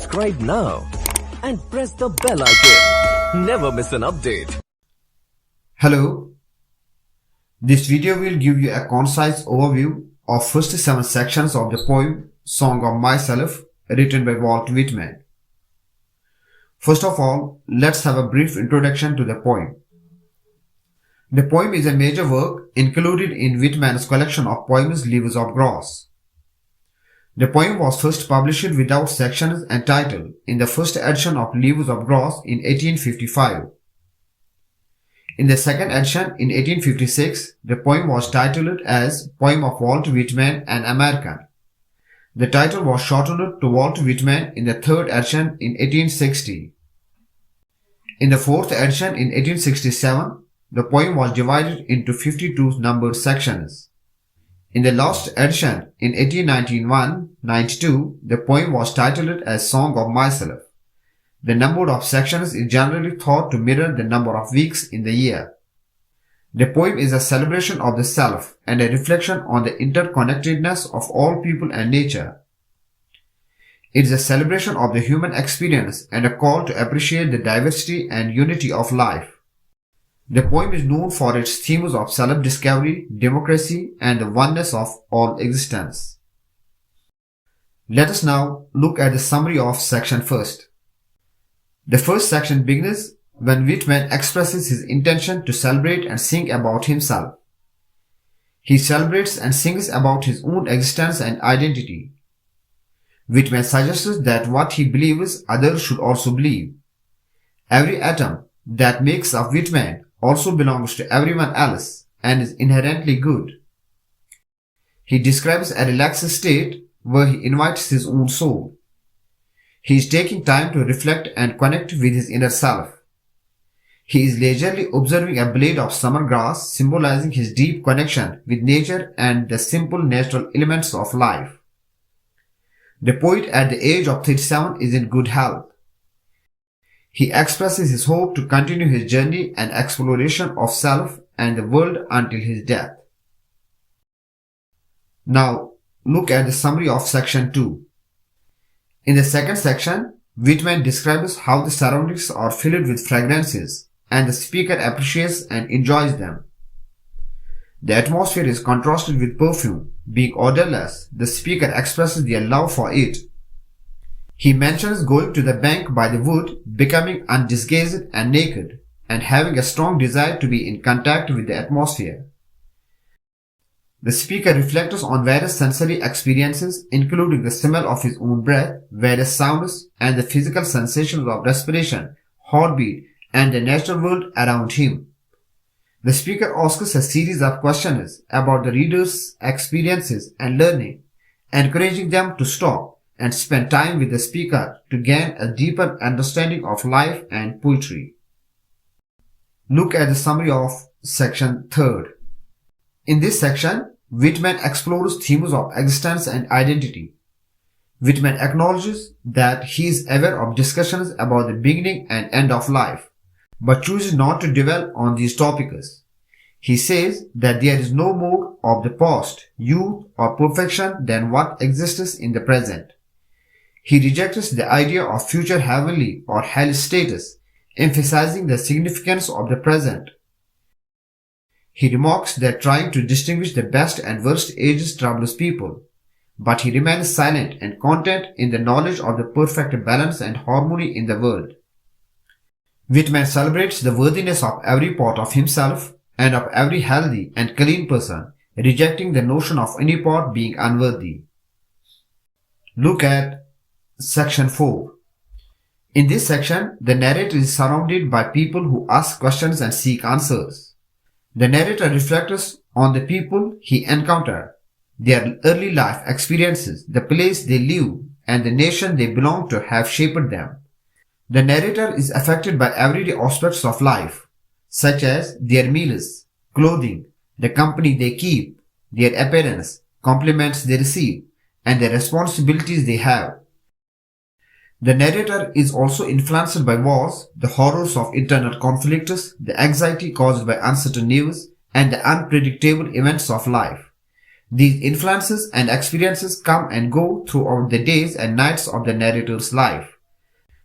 subscribe now and press the bell icon. Never miss an update. Hello. This video will give you a concise overview of first 7 sections of the poem Song of Myself written by Walt Whitman. First of all, let's have a brief introduction to the poem. The poem is a major work included in Whitman's collection of poems Leaves of Grass. The poem was first published without sections and title in the first edition of Leaves of Grass in 1855. In the second edition in 1856, the poem was titled as Poem of Walt Whitman, an American. The title was shortened to Walt Whitman in the third edition in 1860. In the fourth edition in 1867, the poem was divided into 52 numbered sections. In the last edition in 1891-92, the poem was titled as Song of Myself. The number of sections is generally thought to mirror the number of weeks in the year. The poem is a celebration of the self and a reflection on the interconnectedness of all people and nature. It is a celebration of the human experience and a call to appreciate the diversity and unity of life. The poem is known for its themes of self-discovery, democracy, and the oneness of all existence. Let us now look at the summary of section first. The first section begins when Whitman expresses his intention to celebrate and sing about himself. He celebrates and sings about his own existence and identity. Whitman suggests that what he believes others should also believe. Every atom that makes up Whitman also belongs to everyone else and is inherently good. He describes a relaxed state where he invites his own soul. He is taking time to reflect and connect with his inner self. He is leisurely observing a blade of summer grass, symbolizing his deep connection with nature and the simple natural elements of life. The poet at the age of 37 is in good health. He expresses his hope to continue his journey and exploration of self and the world until his death. Now, look at the summary of section 2. In the second section, Whitman describes how the surroundings are filled with fragrances and the speaker appreciates and enjoys them. The atmosphere is contrasted with perfume. Being odorless, the speaker expresses their love for it. He mentions going to the bank by the wood, becoming undisguised and naked, and having a strong desire to be in contact with the atmosphere. The speaker reflects on various sensory experiences, including the smell of his own breath, various sounds, and the physical sensations of respiration, heartbeat, and the natural world around him. The speaker asks a series of questions about the reader's experiences and learning, encouraging them to stop and spend time with the speaker to gain a deeper understanding of life and poetry. Look at the summary of section 3. In this section, Whitman explores themes of existence and identity. Whitman acknowledges that he is aware of discussions about the beginning and end of life, but chooses not to dwell on these topics. He says that there is no more of the past, youth, or perfection than what exists in the present. He rejects the idea of future heavenly or hell status, emphasizing the significance of the present. He remarks that trying to distinguish the best and worst ages troubles people, but he remains silent and content in the knowledge of the perfect balance and harmony in the world. Whitman celebrates the worthiness of every part of himself and of every healthy and clean person, rejecting the notion of any part being unworthy. Look at section 4. In this section, the narrator is surrounded by people who ask questions and seek answers. The narrator reflects on the people he encountered, their early life experiences, the place they live, and the nation they belong to have shaped them. The narrator is affected by everyday aspects of life, such as their meals, clothing, the company they keep, their appearance, compliments they receive, and the responsibilities they have. The narrator is also influenced by wars, the horrors of internal conflicts, the anxiety caused by uncertain news, and the unpredictable events of life. These influences and experiences come and go throughout the days and nights of the narrator's life.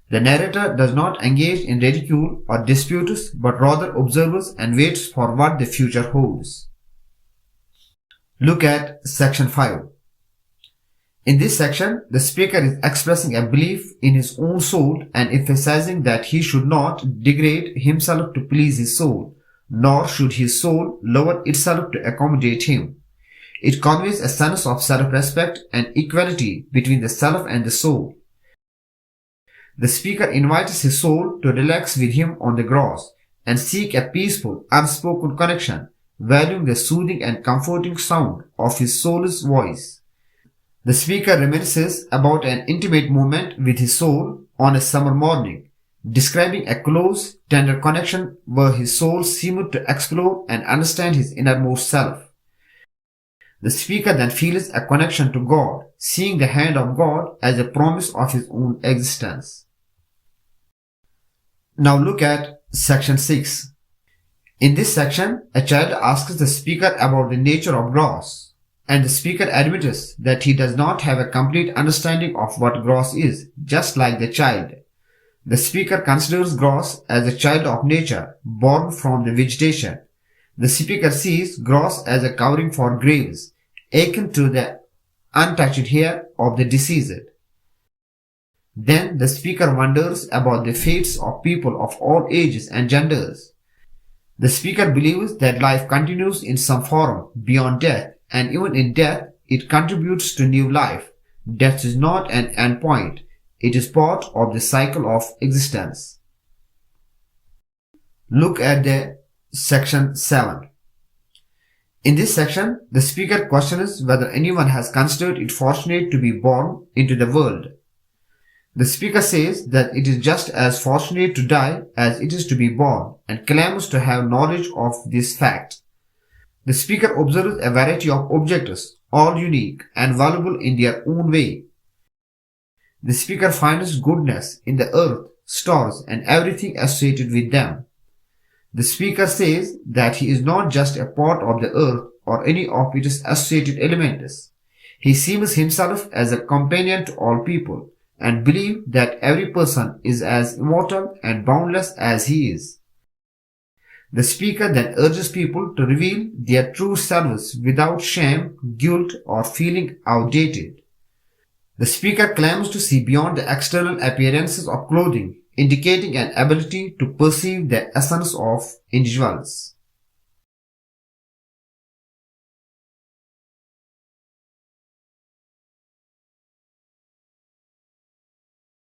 The narrator does not engage in ridicule or disputes, but rather observes and waits for what the future holds. Look at section 5. In this section, the speaker is expressing a belief in his own soul and emphasizing that he should not degrade himself to please his soul, nor should his soul lower itself to accommodate him. It conveys a sense of self-respect and equality between the self and the soul. The speaker invites his soul to relax with him on the grass and seek a peaceful, unspoken connection, valuing the soothing and comforting sound of his soul's voice. The speaker reminisces about an intimate moment with his soul on a summer morning, describing a close, tender connection where his soul seemed to explore and understand his innermost self. The speaker then feels a connection to God, seeing the hand of God as a promise of his own existence. Now look at section 6. In this section, a child asks the speaker about the nature of grass, and the speaker admits that he does not have a complete understanding of what grass is, just like the child. The speaker considers grass as a child of nature, born from the vegetation. The speaker sees grass as a covering for graves, akin to the untouched hair of the deceased. Then the speaker wonders about the fates of people of all ages and genders. The speaker believes that life continues in some form beyond death, and even in death, it contributes to new life. Death is not an end point. It is part of the cycle of existence. Look at the section 7. In this section, the speaker questions whether anyone has considered it fortunate to be born into the world. The speaker says that it is just as fortunate to die as it is to be born, and claims to have knowledge of this fact. The speaker observes a variety of objects, all unique and valuable in their own way. The speaker finds goodness in the earth, stars, and everything associated with them. The speaker says that he is not just a part of the earth or any of its associated elements. He sees himself as a companion to all people, and believes that every person is as immortal and boundless as he is. The speaker then urges people to reveal their true selves without shame, guilt, or feeling outdated. The speaker claims to see beyond the external appearances of clothing, indicating an ability to perceive the essence of individuals.